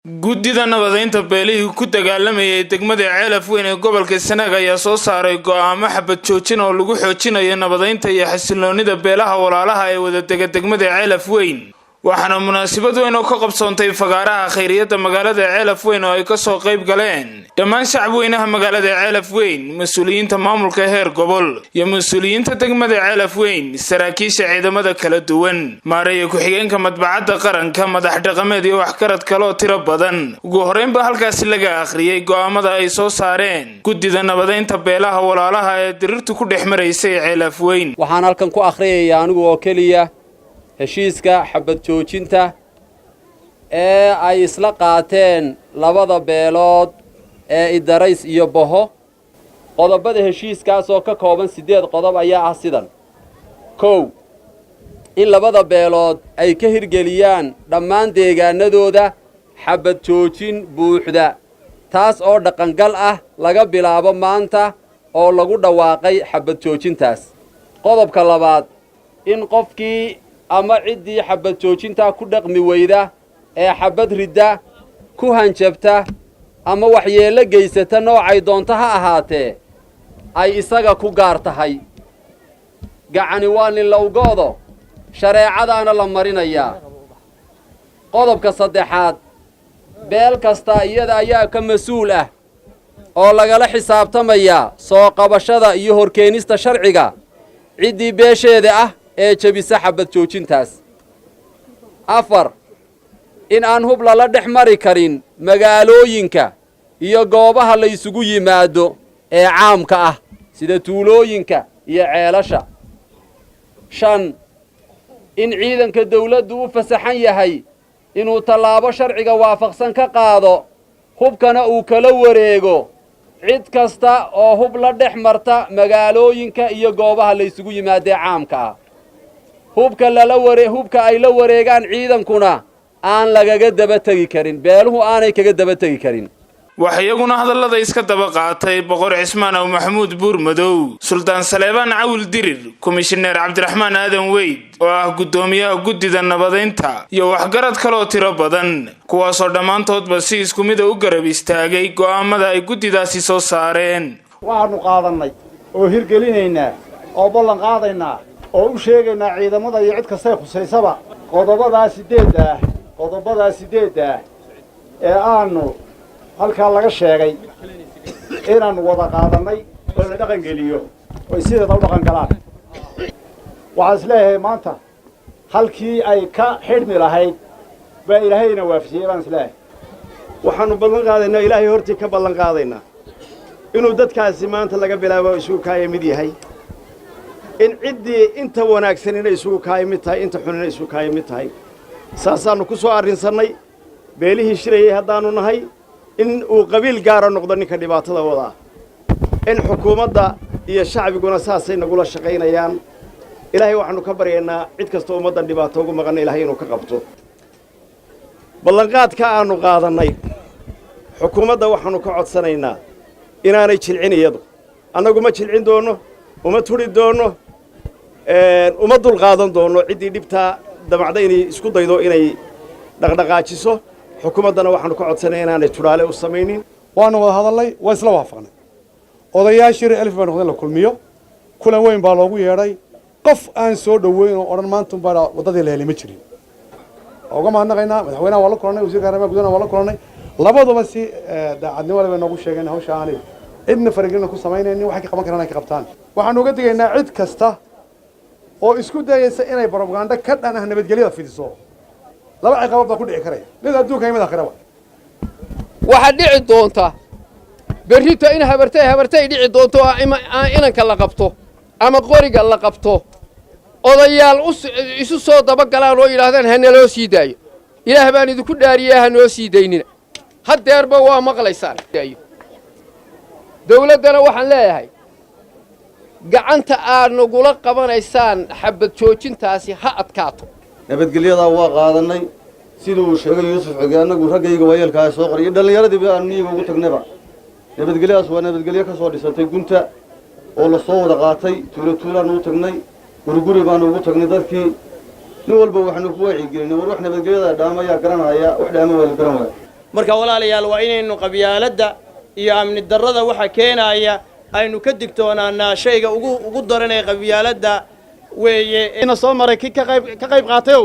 guddida nabadeynta beelihii ku dagaalamayay degmada Ceelaf Weyn ee gobolka Sanaag ayaa soo saaray go'aamo xabad joojin oo lagu xoojinayo nabadeynta iyo xasiloonida beelaha walaalaha ee wada degmada Ceelaf Weyn waxaana munaasabad weyn oo ka qabsoontay fagaaraha khayriyada magaalada Ceelaf Weyn oo ay ka soo qayb galeen dhammaan shacabweynaha magaalada Ceelaf Weyn mas'uuliyiinta maamulka heer gobol iyo mas'uuliyiinta degmada Ceelaf Weyn saraakiisha ciidamada kala duwan maareeyo ku-xigeenka madbacadda qaranka madax dhaqameed iyo wax karad kale oo tiro badan ugu horeynba halkaas laga akhriyay go'aamada ay soo saareen guddida nabadeynta beelaha walaalaha ee dirirtu ku dhexmaraysay Ceelaf Weyn waxaan halkan ku akhriyayaa anigu oo kaliya heshiiska xabad joojinta ee ay isla qaateen labada beelood ee Idarays iyo Boho qodobada heshiiskaas oo ka kooban 8 qodob ayaa ah sidan 1 in labada beelood ay ka hirgeliyaan dhammaan deegaanadooda xabad joojin buuxda taas oo dhaqangal ah laga bilaabo maanta oo lagu dhawaaqay xabad joojintaas qodobka labaad in qofkii ama ciddii xabad joojinta ku dhaqmi weyda ee xabad ridda ku hanjabta ama waxyeello geysata noocay doonto ha ahaatee ay isaga ku gaar tahay gacani waa nin la ugoodo shareecadaana la marinayaa qodobka saddexaad beel kasta iyada ayaa ka mas-uul ah oo lagala xisaabtamaya soo qabashada iyo horkeenista sharciga ciddii beesheeda ah ee jabisa xabad joojintaas 4 in aan hub lala dhex mari karin magaalooyinka iyo goobaha la isugu yimaado ee caamka ah sida tuulooyinka iyo ceelasha 5 in ciidanka dawladdu u fasaxan yahay inuu tallaabo sharciga waafaqsan ka qaado hubkana uu kala wareego cid kasta oo hub la dhex marta magaalooyinka iyo goobaha la isugu yimaado ee caamka ah hubka ay la wareegaan ciidankuna aan lagaga daba tagi karin beeluhu aanay kaga daba tagi karin waxayaguna hadallada iska daba qaatay boqor Cismaan oo Maxamuud Buurmadow Sultaan Saleebaan Cawil Dirir Komishineer Cabdiraxmaan Aadan Weyd oo ah gudoomiyaha guddida nabadeynta iyo wax garad kale oo tiro badan kuwaas oo dhamaantoodba si isku mid ah u garab istaagay go'aamada ay guddidaasi soo saareen waxaanu qaadanay oo hirgelinaynaa oo ballan qaadaynaa oo u sheegaynaa ciidamada iyo cid kasta khusaysaba qodobada 8 ee aanu halka laga sheegay inaan wada qaadanay oo la dhaqan geliyo oo sideeda u dhaqan galaan waxaan isleeyahay maanta halkii ay ka xidhmi lahayd baa ilaahayna waafiyay baan isleeyahay waxaanu ballan qaadaynaa ilaahay hortii ka ballan qaadaynaa inuu dadkaasi maanta laga bilaabo isugu kaaya mid yahay in ciddii inta wanaagsan inay isugu kaaya mid tahay inta xun inay isugu kaaya mid tahay saasaanu ku soo arrinsanay beelihii shirayay haddaanu nahay in uu qabiil gaara noqdo ninka dhibaatada wada in xukuumadda iyo shacbiguna saasay nagula shaqaynayaan ilaahay waxaanu ka baryaynaa cid kasta ummaddan dhibaato ugu maqan ilaahay inuu ka qabto ballanqaadka aanu qaadannay xukuumadda waxaanu ka codsanaynaa inaanay jilcin iyadu annagu ma jilcin doonno uma turi doonno uma dul qaadan doonno ciddii dhibtaa damacda inay isku daydo inay dhaqdhaqaajiso xukuumaddana waxaanu ka codsanay inaanay turaale u samaynin waanu wada hadalnay waa isla waafaqnay odayaashii reer Ceelaf baa noqday la kulmiyo kulan weyn baa loogu yeedhay qof aan soo dhaweyn oo oran maanta baa wadadii la helay ma jirin uga maadnaqaynaa madaxweynaha waa la kulanay wasiirka arrimaha gudaha waa la kulanay labaduba si daacadnimo leh noogu sheegeen hawsha aanay cidna faragelin ku samaynaynin waxay ka qaban karaan ay ka qabtaan waxaan uga digaynaa cid kasta oo isku dayaysa inay propaganda ka dhan ah nabadgelyada fidiso laba ciqaab baa ku dhici karaya mid adduunka imada qaraba waxa dhici doonta berrito in habartay dhici doonto inanka la qabto ama qoriga la qabto odayaal isu soo daba galaan oo yiraahdaan hana loo sii daayo ilaah baan idinku dhaariyay ha noo sii daynina hadeerba waa maqlaysaan dawladdana waxaan leeyahay gacanta aad nagula qabanaysaan xabad joojintaasi ha adkaato nabadgelyada waa qaadanay siduu sheegay Yuusuf Anagu ragayga wayelka soo qoriyay dhalinyaradii baan niiga ugu tagnayba nabadgelyadaas waa nabadgelyo ka soo dhisantay gunta oo la soo wada qaatay tuulaan u tagnay guri baan ugu tagnay dadkii nin walba waxaanu ku wacyi gelinay war wax nabadgelyada dhaamaya garanaya wax dhaama wada garan waay marka walaalayaal waa inaynu qabyaaladda iyo amni darrada waxa keenaya aynu ka digtoonaanaa shayga ugu daran ee qabyaaladda weeye ina soo maray ka qayb qaatayow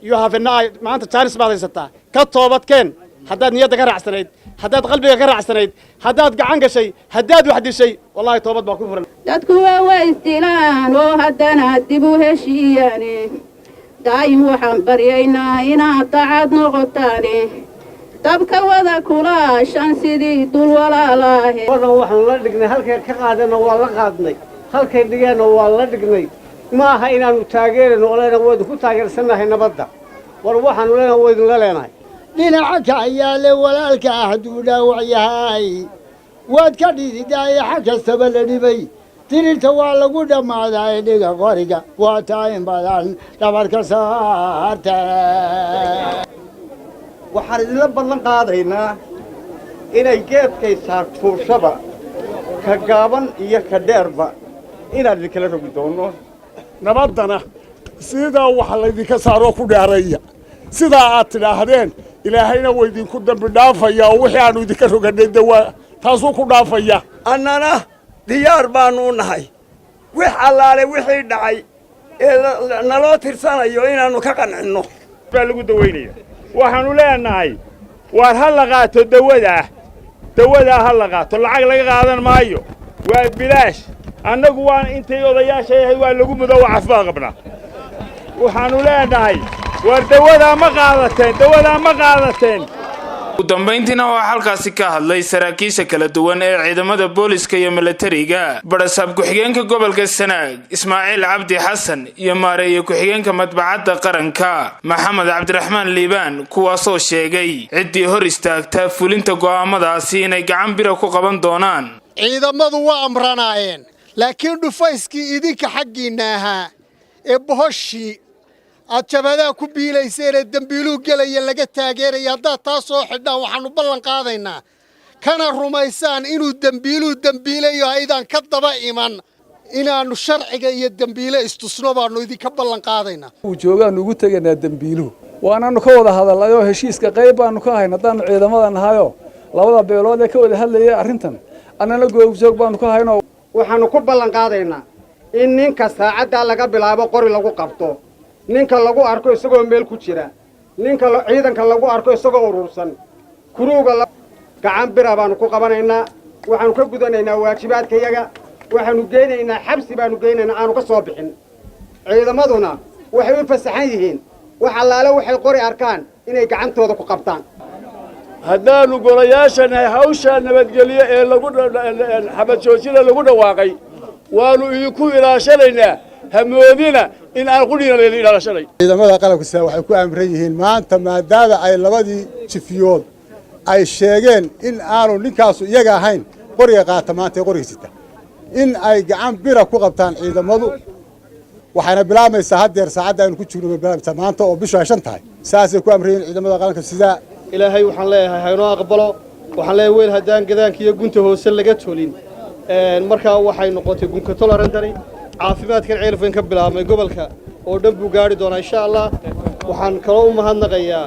you have maanta jaanis baad haysataa ka toobadkeen haddaad niyadda ka raacsanayd haddaad qalbiga ka raacsanayd haddaad gacan gashay haddaad wax dishay wallahi toobad baa ku furan dadku waa istilaan oo haddana dib u heshiiyaane daa'im waxaan baryaynaa inaad daacad noqotaane dabka wada kulaashan sidii dul walaalaahe waxaan la dhignay halkay ka qaadana waa la qaadnay halkay dhigeenna waa la dhignay ma aha inaannu taageerayno oo leenahay waynu ku taageersannahay nabadda war waxaannu leenahay waydinla leenahay dhinaca kacayaale walaalka ah hadduu dhaawac yahay waad ka dhididaaya xag kastaba la dhibay tirirta waa lagu dhammaadaa dhiga qoriga waa taa in badan dhabarka saarta waxaan idinla ballan qaadaynaa inay geedkay saartuushaba ka gaaban iyo ka dheerba inaan idinkala rogi doonno nabaddana sidaa waxa laydinka saaroo ku dheeraya sidaa aad tidhaahdeen ilaahayna waa idinku dambi dhaafaya oo wixii aanu idinka roganay de waa taasuu ku dhaafaya annana diyaar baannu u nahay wix allaale wixii dhacay ee naloo tirsanayo inaannu ka qancinno baa lagu dawaynaya waxaannu leenahay waar ha la qaato dawadaa ha la qaato lacag laga qaadan maayo waa bilaash annagu waan intay odayaasha yahay waa lagu mudo waa cafbaa qabnaa waxaannu leenahay waar dawadaa ma qaadateen ugu dambayntiina waa halkaasi ka hadlay saraakiisha kala duwan ee ciidamada booliska iyo milatariga barasaab ku-xigeenka gobolka Sanaag Ismaaciil Cabdi Xasan iyo maareeye ku-xigeenka madbacadda qaranka Maxamed Cabdiraxmaan Liibaan kuwaasoo sheegay ciddii hor istaagta fulinta go'aamadaasi inay gacan bira ku qaban doonaan ciidamadu waa amranaayeen laakiin dhufayskii idinka xaggiinna ahaa ee bohoshii aad jabadaa ku biilayseen ee dembiiluu gelaya laga taageeraya haddaad taa soo xidhaan waxaannu ballan qaadaynaa kana rumaysaan inuu dembiilayo haydaan ka daba iman inaannu sharciga iyo dembiile istusno baannu idinka ballan qaadaynaa joogaannu ugu tegaynaa dembiiluhu waanaannu ka wada hadallayoo heshiiska qayb baannu ka hayn haddaannu ciidamada nahayoo labada beelood ee ka wada hadlayay arrintan annana goobjoog baannu ka haynoo waxaannu ku ballan qaadaynaa in ninka saacaddaa laga bilaabo qori lagu qabto ninka lagu arko isagoo meel ku jira ciidanka lagu arko isagoo urursan kuruuga gacan bira baannu ku qabanaynaa waxaannu ka gudanaynaa waajibaadkayaga waxaannu geynaynaa xabsi baannu geynaynaa aanu ka soo bixin ciidamaduna waxay u fasaxan yihiin wax allaale waxay qori arkaan inay gacantooda ku qabtaan haddaannu golayaashanahay hawshaa nabadgelyo ee xabad joojina lagu dhawaaqay waannu idinku ilaashanaynaa hamoodina in aan qudhina la ilaashanay ciidamada qalabka sida waxay ku amran yihiin maanta maadaama ay labadii jifiyood ay sheegeen in aanu ninkaasu iyaga ahayn qoriga qaata maanta ee qoriga sita in ay gacan bira ku qabtaan ciidamadu waxayna bilaabaysaa haddeer saacadda aynu ku jirno bilaabaysaa maanta oo bishu ay 5 tahay saasay ku amran yihiin ciidamada qalabka sida ilaahay waxaan leeyahay haynoo aqbalo waxaan leeyahay weel haddaan gadaanka iyo gunta hoose laga tolin markaa waxay noqotay gunka tolerantary caafimaadkan ceelfeen ka bilaabmay gobolka oo dhan buu gaari doonaa insha Allah waxaan kaloo u mahadnaqayaa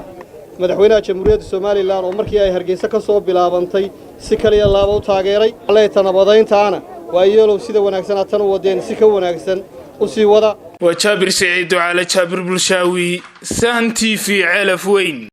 madaxweynaha jamhuuriyadda Soomaaliland oo markii ay Hargeysa ka soo bilaabantay si kaliya laabo u taageeray leeyta nabadayntaana waa yeelow sida wanaagsan aad tan u wadeen si ka wanaagsan u sii wada وجابر سعيد على جابر بلشاوي سان تي في علف وين